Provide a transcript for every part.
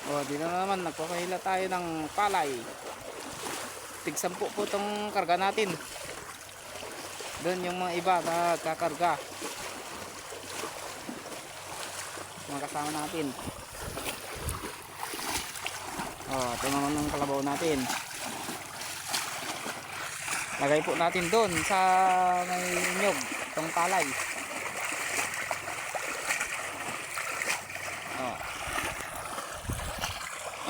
O, dito na naman, nagpapahila tayo ng palay. Tig-10 po itong karga natin. Doon yung mga iba na kakarga. Mga kasama natin. O, ito naman ang kalabaw natin. Lagay po natin doon sa may nyog, itong palay. O.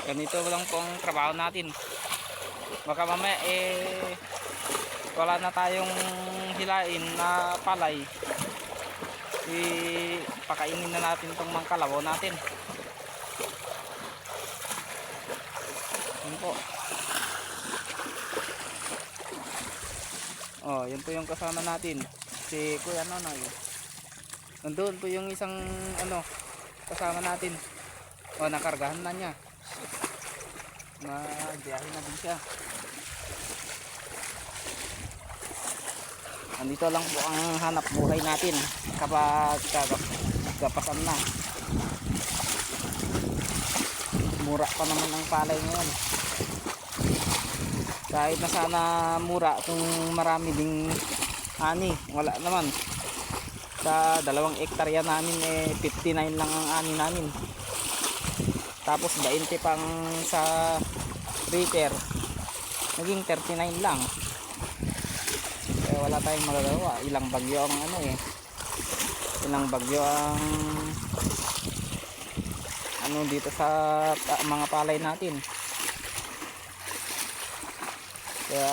Ganito lang pong trabaho natin. Baka mamaya wala na tayong hilain na palay. Pakainin na natin itong mga kalabaw natin. Yun po. Oh, yun po yung kasama natin. Si Kuya Nonoy. Nandun po yung isang kasama natin. Oh, nakargahan na niya. Biyahe na din siya. Andito lang po ang hanap buhay natin kapag kagapasan na. Mura pa naman ang palay ngayon. Kahit na sana mura kung marami ding ani, wala naman. Sa 2 hektarya namin 59 lang ang ani namin. Tapos 20 pang sa reaper, naging 39 lang. Kaya wala tayong magagawa. Ilang bagyo ang ilang bagyo ang dito sa mga palay natin. Kaya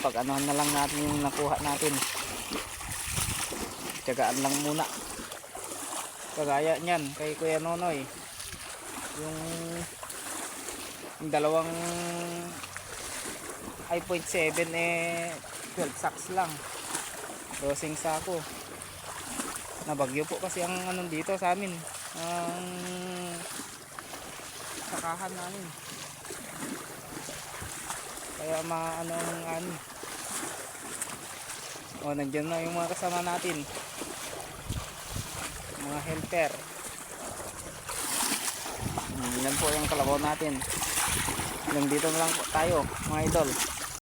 pag na lang natin yung nakuha natin, tiyagaan lang muna. Kagaya niyan kay Kuya Nonoy, yung dalawang i.7 12 sacks lang, 12 sako. Nabagyo po kasi ang dito sa amin, ang sakahan namin. Kaya ang ani. O, nandiyan na yung mga kasama natin, mga helper. Yan po yung kalabaw natin. Hanggang dito na lang po tayo, mga idol.